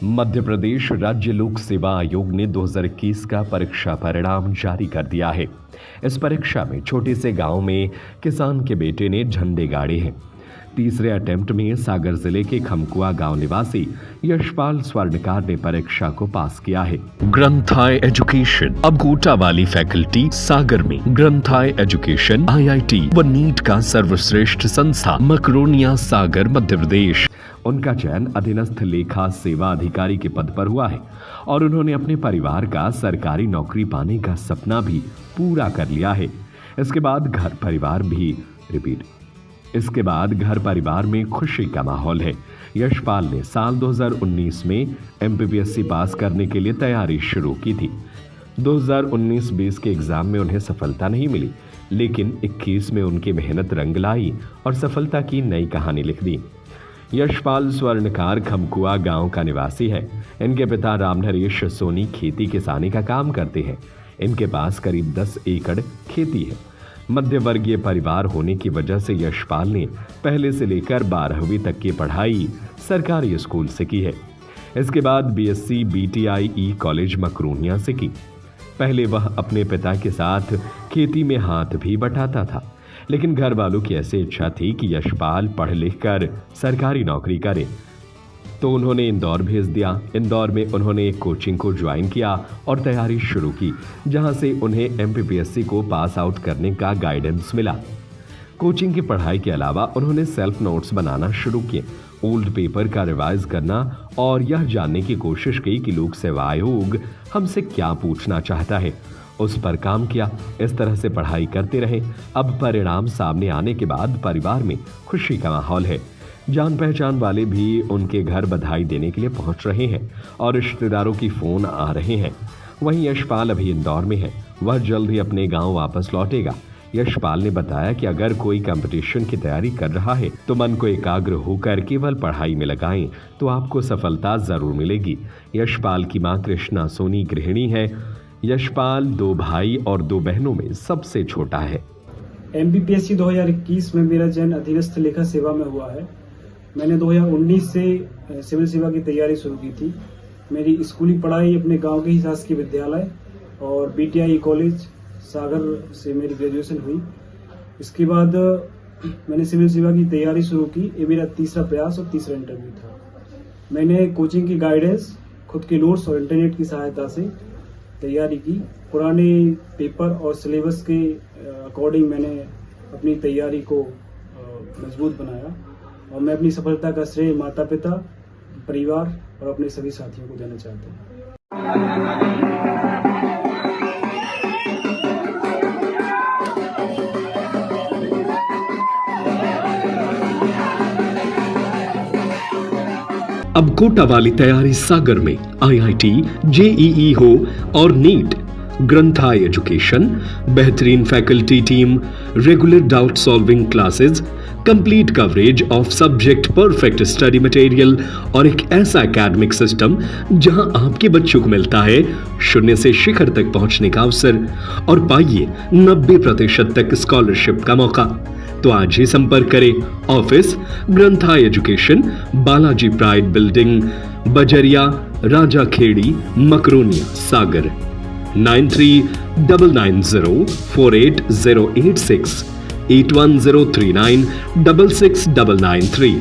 मध्य प्रदेश राज्य लोक सेवा आयोग ने 2021 का परीक्षा परिणाम जारी कर दिया है। इस परीक्षा में छोटे से गांव में किसान के बेटे ने झंडे गाड़े हैं। तीसरे अटेम्प्ट में सागर जिले के खमकुआ गांव निवासी यशपाल स्वर्णकार ने परीक्षा को पास किया है। ग्रंथाय एजुकेशन अब कोटा वाली फैकल्टी सागर में ग्रंथाय एजुकेशन IIT व नीट का सर्वश्रेष्ठ संस्था मकरोनिया सागर मध्य प्रदेश। उनका चयन अधीनस्थ लेखा सेवा अधिकारी के पद पर हुआ है और उन्होंने अपने परिवार का सरकारी नौकरी पाने का सपना भी पूरा कर लिया है। इसके बाद घर परिवार में खुशी का माहौल है। यशपाल ने साल 2019 में MPPSC पास करने के लिए तैयारी शुरू की थी। 2019-20 के एग्जाम में उन्हें सफलता नहीं मिली, लेकिन 21 में उनकी मेहनत रंग लाई और सफलता की नई कहानी लिख दी। यशपाल स्वर्णकार खमकुआ गांव का निवासी है। इनके पिता रामनरेश सोनी खेती किसानी का काम करते हैं। इनके पास करीब 10 एकड़ खेती है। मध्य वर्गीय परिवार होने की वजह से यशपाल ने पहले से लेकर 12वीं तक की पढ़ाई सरकारी स्कूल से की है। इसके बाद BSc BTIE कॉलेज मकरोनिया से की। पहले वह अपने पिता के साथ खेती में हाथ भी बटाता था, लेकिन घर वालों की ऐसी इच्छा थी कि यशपाल पढ़ लिख कर सरकारी नौकरी करे, तो उन्होंने इंदौर भेज दिया। इंदौर में उन्होंने एक कोचिंग को ज्वाइन किया और तैयारी शुरू की, जहां से उन्हें MPPSC को पास आउट करने का गाइडेंस मिला। कोचिंग की पढ़ाई के अलावा उन्होंने सेल्फ नोट्स बनाना शुरू किए, ओल्ड पेपर का रिवाइज करना और यह जानने की कोशिश की कि लोक सेवा आयोग हमसे क्या पूछना चाहता है, उस पर काम किया। इस तरह से पढ़ाई करते रहे। अब परिणाम सामने आने के बाद परिवार में खुशी का माहौल है। जान पहचान वाले भी उनके घर बधाई देने के लिए पहुंच रहे हैं और रिश्तेदारों की फोन आ रहे हैं। वहीं यशपाल अभी इंदौर में है। वह जल्द ही अपने गांव वापस लौटेगा। यशपाल ने बताया कि अगर कोई कंपटीशन की तैयारी कर रहा है तो मन को एकाग्र होकर केवल पढ़ाई में लगाएं तो आपको सफलता जरूर मिलेगी। यशपाल की मां कृष्णा सोनी गृहिणी है। यशपाल 2 भाई और 2 बहनों में सबसे छोटा है। MPPSC 2021 में मेरा चयन अधीनस्थ लेखा सेवा में हुआ है। मैंने 2019 से सिविल सेवा की तैयारी शुरू की थी। मेरी स्कूली पढ़ाई अपने गांव के ही शासकीय विद्यालय और BTIE कॉलेज सागर से मेरी ग्रेजुएशन हुई। इसके बाद मैंने सिविल सेवा की तैयारी शुरू की। ये मेरा तीसरा प्रयास और तीसरा इंटरव्यू था। मैंने कोचिंग की गाइडेंस, खुद के नोट्स और इंटरनेट की सहायता से तैयारी की। पुराने पेपर और सिलेबस के अकॉर्डिंग मैंने अपनी तैयारी को मजबूत बनाया और मैं अपनी सफलता का श्रेय माता पिता, परिवार और अपने सभी साथियों को देना चाहता हूँ। अब कोटा वाली तैयारी सागर में IIT, JEE हो और नीट। ग्रंथाय एजुकेशन, बेहतरीन faculty team, regular doubt solving classes, complete coverage of subject, perfect study material और एक ऐसा एकेडमिक सिस्टम जहां आपके बच्चों को मिलता है शून्य से शिखर तक पहुंचने का अवसर और पाइए 90% तक स्कॉलरशिप का मौका। तो आज ही संपर्क करें। Office Granthay education, Balaji pride building, Bajaria, Raja Khedi, Makronia, Sagar. 9399048086 81039 66993।